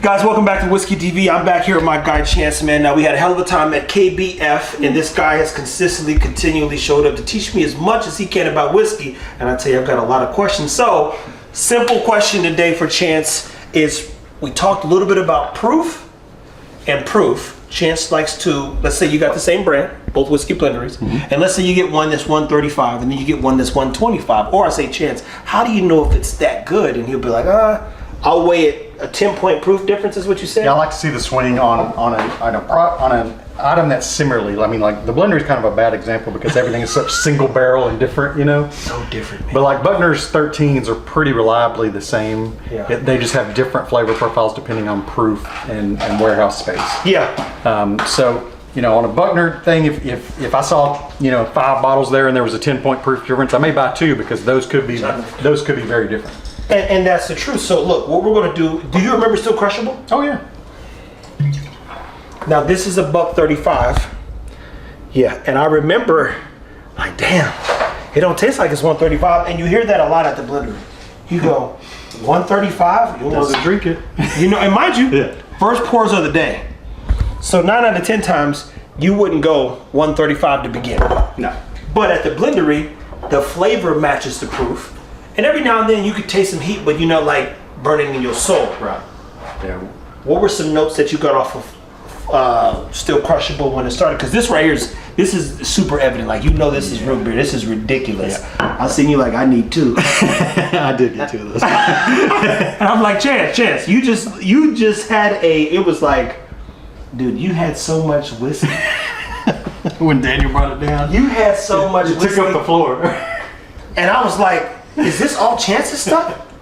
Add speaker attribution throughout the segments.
Speaker 1: Guys, welcome back to Whiskey TV. I'm back here with my guy Chance, man. Now, we had a hell of a time at KBF, and this guy has continually showed up to teach me as much as he can about whiskey. And I tell you, I've got a lot of questions. So, simple question today for Chance is, we talked a little bit about proof and proof. Chance likes to, let's say you got the same brand, both whiskey blenderies, and let's say you get one that's 135 and then you get one that's 125. Or I say, Chance, how do you know if it's that good? And he'll be like, I'll weigh it. A 10-point proof difference is what you said?
Speaker 2: Yeah, I like to see the swing on an item that's similarly. I mean, like the blender is kind of a bad example because everything is such single barrel and different, you know.
Speaker 1: So different, man.
Speaker 2: But like Buckner's 13s are pretty reliably the same.
Speaker 1: Yeah.
Speaker 2: They just have different flavor profiles depending on proof and warehouse space.
Speaker 1: Yeah.
Speaker 2: So you know, on a Buckner thing, if I saw 5 bottles there and there was a 10-point proof difference, I may buy 2 because those could be very different.
Speaker 1: And that's the truth. So look, what we're going to do you remember Still Crushable?
Speaker 2: Oh yeah.
Speaker 1: Now this is a $1.35. Yeah, and I remember, like, damn, it don't taste like it's 135, and you hear that a lot at the blender. You go, 135? You
Speaker 2: Doesn't drink it.
Speaker 1: And mind you,
Speaker 2: Yeah.
Speaker 1: first pours of the day. So 9 out of 10 times, you wouldn't go 135 to begin.
Speaker 2: No.
Speaker 1: But at the blendery, the flavor matches the proof. And every now and then you could taste some heat, but like burning in your soul.
Speaker 2: Right. Yeah.
Speaker 1: What were some notes that you got off of Still Crushable when it started? Because this right here this is super evident. Like, this is root beer. This is ridiculous. Yeah. I seen you like, I need 2.
Speaker 2: I did get 2 of those.
Speaker 1: And I'm like, Chance, you just had it was like, dude, you had so much whiskey.
Speaker 2: When Daniel brought it down,
Speaker 1: You had so much
Speaker 2: it
Speaker 1: whiskey.
Speaker 2: took up the floor.
Speaker 1: And I was like, is this all Chance's stuff?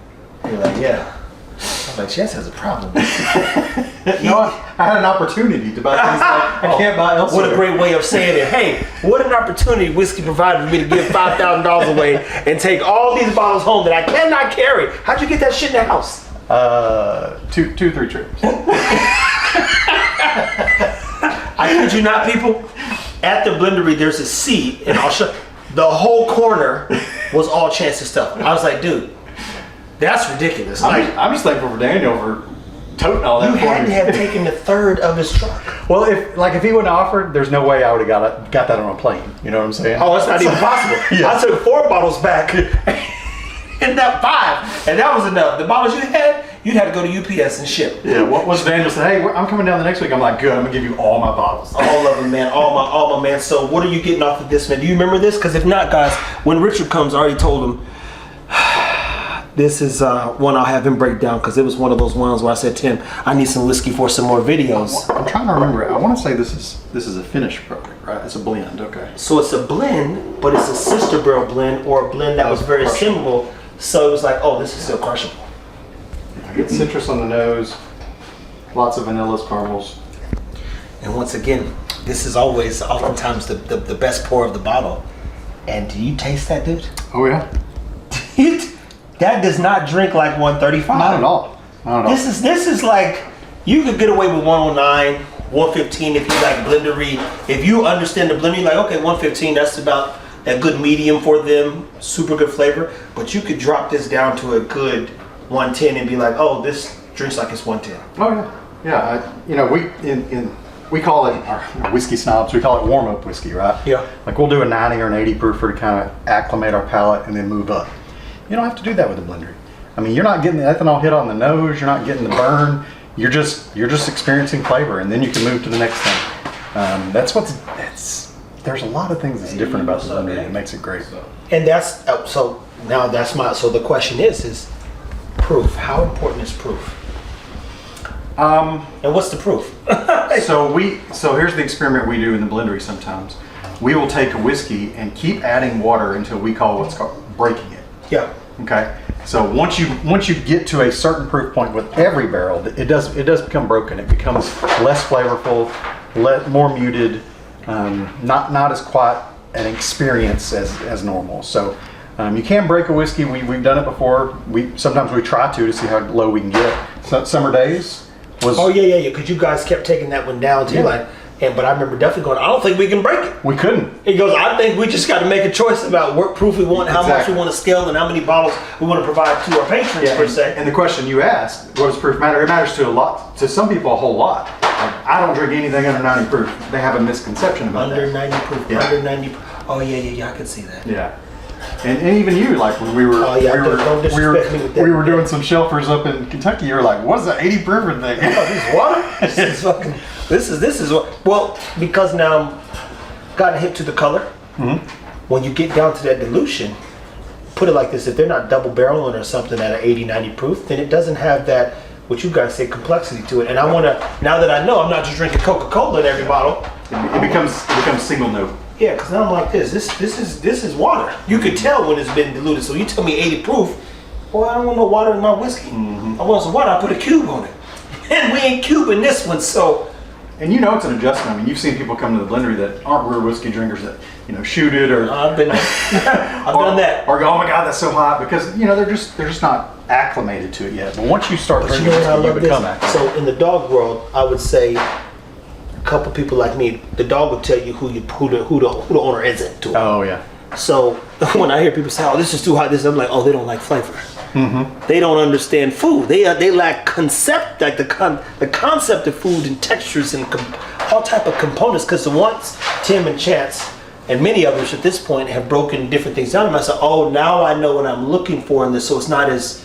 Speaker 1: You're like, yeah. I was like, Chance has a problem.
Speaker 2: No, I had an opportunity to buy things like I can't buy elsewhere.
Speaker 1: What a great way of saying it. Hey, what an opportunity whiskey provided for me to give $5,000 away and take all these bottles home that I cannot carry. How'd you get that shit in the house?
Speaker 2: 2, 3 trips.
Speaker 1: I kid you not, people. At the blendery, there's a seat, and I'll show. The whole corner was all Chance's stuff. I was like, dude, that's ridiculous.
Speaker 2: I'm just thankful for Daniel for toting all that.
Speaker 1: You had to have taken a third of his truck.
Speaker 2: Well, if he wouldn't have offered, there's no way I would have got that on a plane. You know what I'm saying?
Speaker 1: Oh, it's not even possible.
Speaker 2: Yeah.
Speaker 1: I took 4 bottles back, and that 5, and that was enough. The bottles you had, you'd have to go to UPS and ship.
Speaker 2: Yeah. Once Daniel said, "Hey, I'm coming down the next week," I'm like, "Good. I'm gonna give you all my bottles."
Speaker 1: All of them, man. All my man. So what are you getting off of this, man? Do you remember this? Because if not, guys, when Richard comes, I already told him. This is one I'll have him break down because it was one of those ones where I said, Tim, I need some whiskey for some more videos.
Speaker 2: I'm trying to remember it. I want to say this is a finished product, right? It's a blend. Okay.
Speaker 1: So it's a blend, but it's a sister barrel blend or a blend that was very similar. So it was like, oh, this is Still Crushable.
Speaker 2: I get citrus on the nose, lots of vanillas, caramels.
Speaker 1: And once again, this is oftentimes the best pour of the bottle. And do you taste that, dude?
Speaker 2: Oh yeah.
Speaker 1: That does not drink like 135.
Speaker 2: Not at all. Not at all.
Speaker 1: This is like, you could get away with 109, 115 if you like blendery. If you understand the blending, like, okay, 115, that's about a good medium for them, super good flavor. But you could drop this down to a good 110 and be like, oh, this drinks like it's 110.
Speaker 2: Oh yeah. Yeah. We call it, our whiskey snobs, we call it warm up whiskey, right?
Speaker 1: Yeah.
Speaker 2: Like we'll do a 90 or an 80 proofer to kind of acclimate our palate and then move up. You don't have to do that with a blender. I mean, you're not getting the ethanol hit on the nose, you're not getting the burn, you're just experiencing flavor, and then you can move to the next thing. There's a lot of things that's different about the blender that makes it great.
Speaker 1: And that's, so the question is proof. How important is proof? And what's the proof?
Speaker 2: So here's the experiment we do in the blendery sometimes. We will take a whiskey and keep adding water until we call what's called breaking it.
Speaker 1: Yeah.
Speaker 2: Okay. So once you get to a certain proof point with every barrel, it does become broken. It becomes less flavorful, more muted, not as quite an experience as normal. So you can break a whiskey. We've done it before. Sometimes we try to see how low we can get. So, Summer Days was.
Speaker 1: Oh yeah. Because you guys kept taking that one down too.
Speaker 2: Yeah.
Speaker 1: Like, but I remember definitely going, I don't think we can break it.
Speaker 2: We couldn't.
Speaker 1: He goes, I think we just got to make a choice about what proof we want, how much
Speaker 2: Exactly.
Speaker 1: we want to scale, and how many bottles we want to provide to our patrons, per se.
Speaker 2: And the question you asked, what does proof matter? It matters to a lot, to some people a whole lot. Like, I don't drink anything under 90 proof. They have a misconception about
Speaker 1: Under
Speaker 2: that.
Speaker 1: 90 proof,
Speaker 2: Yeah.
Speaker 1: under 90 proof. Oh, yeah, I could see that.
Speaker 2: Yeah. And even you, like when we were,
Speaker 1: Oh, yeah,
Speaker 2: we were,
Speaker 1: don't disrespect me with that.
Speaker 2: we were doing some shelfers up in Kentucky. You were like, "What's that 80 proof thing?"
Speaker 1: Oh, this is water? This is fucking, this is what, well, because now I'm gotten hip to the color. When you get down to that dilution, put it like this, if they're not double barreling or something at an 80, 90 proof, then it doesn't have that, what you guys say, complexity to it. And I want to, now that I know I'm not just drinking Coca-Cola in every bottle,
Speaker 2: It becomes single note.
Speaker 1: yeah, because now I'm like this is water. You could tell when it's been diluted. So you tell me 80 proof, boy, I don't want no water in my whiskey. I want some water, I put a cube on it. And we ain't cubing this one, so.
Speaker 2: And you know it's an adjustment. I mean, you've seen people come to the blendery that aren't real whiskey drinkers that, you know, shoot it or
Speaker 1: I've done that.
Speaker 2: Or go, oh my God, that's so hot, because you know they're just not acclimated to it yet. But once you start
Speaker 1: But you
Speaker 2: drinking
Speaker 1: know what I
Speaker 2: whiskey, you
Speaker 1: love
Speaker 2: become
Speaker 1: this?
Speaker 2: acclimated.
Speaker 1: So in the dog world, I would say a couple people like me, the dog would tell you who the owner isn't to it.
Speaker 2: Oh yeah.
Speaker 1: So when I hear people say, "Oh, this is too hot," I'm like, "Oh, they don't like flavor. They don't understand food. They lack concept, like the concept of food and textures and all type of components." Because the ones Tim and Chance and many others at this point have broken different things down. And I said, "Oh, now I know what I'm looking for in this." So it's not as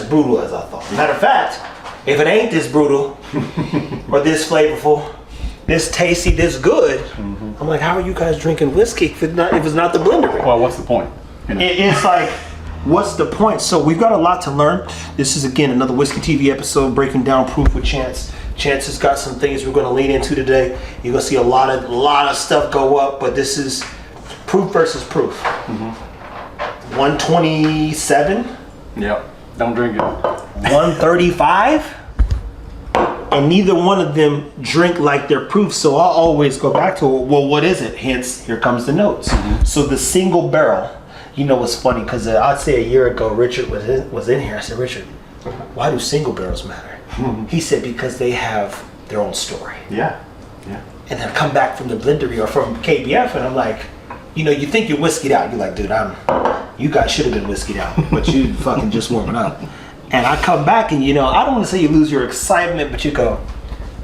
Speaker 1: brutal as I thought. Matter of fact, if it ain't this brutal or this flavorful, this tasty, this good, I'm like, how are you guys drinking whiskey if it's not the blender?
Speaker 2: Well, what's the point? You know?
Speaker 1: It's like, what's the point? So we've got a lot to learn. This is again another Whiskey TV episode breaking down proof with Chance. Chance has got some things we're going to lean into today. You're going to see a lot of stuff go up, but this is proof versus proof. 127,
Speaker 2: Yep. Don't drink it.
Speaker 1: 135. And neither one of them drink like their proof, so I'll always go back to, well, what is it? Hence, here comes the notes. So the single barrel, you know what's funny, because I'd say a year ago, Richard was in here. I said, Richard, why do single barrels matter? He said, because they have their own story.
Speaker 2: Yeah. Yeah.
Speaker 1: And then I come back from the blendery or from KBF, and I'm like, you know, you think you're whiskeyed out. You're like, dude, you guys should have been whiskeyed out, but you fucking just warming up. And I come back and, you know, I don't want to say you lose your excitement, but you go,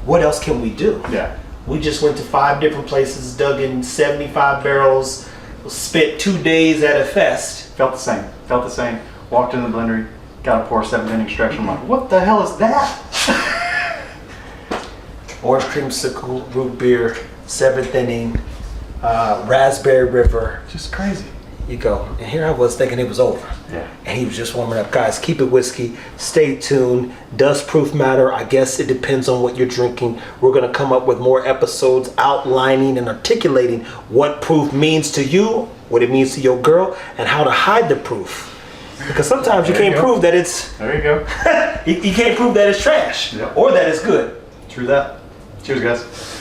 Speaker 1: what else can we do?
Speaker 2: Yeah.
Speaker 1: We just went to 5 different places, dug in 75 barrels, spent 2 days at a fest.
Speaker 2: Felt the same. Walked in the blendery, got a pour 7th inning stretch. I'm like, what the hell is that?
Speaker 1: Orange creamsicle, root beer, 7th inning, Raspberry River.
Speaker 2: Just crazy.
Speaker 1: You go, and here I was thinking it was over.
Speaker 2: Yeah.
Speaker 1: And he was just warming up. Guys, keep it whiskey. Stay tuned. Does proof matter? I guess it depends on what you're drinking. We're going to come up with more episodes outlining and articulating what proof means to you, what it means to your girl, and how to hide the proof. Because sometimes you
Speaker 2: There you
Speaker 1: can't
Speaker 2: go.
Speaker 1: prove that it's,
Speaker 2: There you go.
Speaker 1: you can't prove that it's trash
Speaker 2: Yep.
Speaker 1: or that it's good.
Speaker 2: True that. Cheers, guys.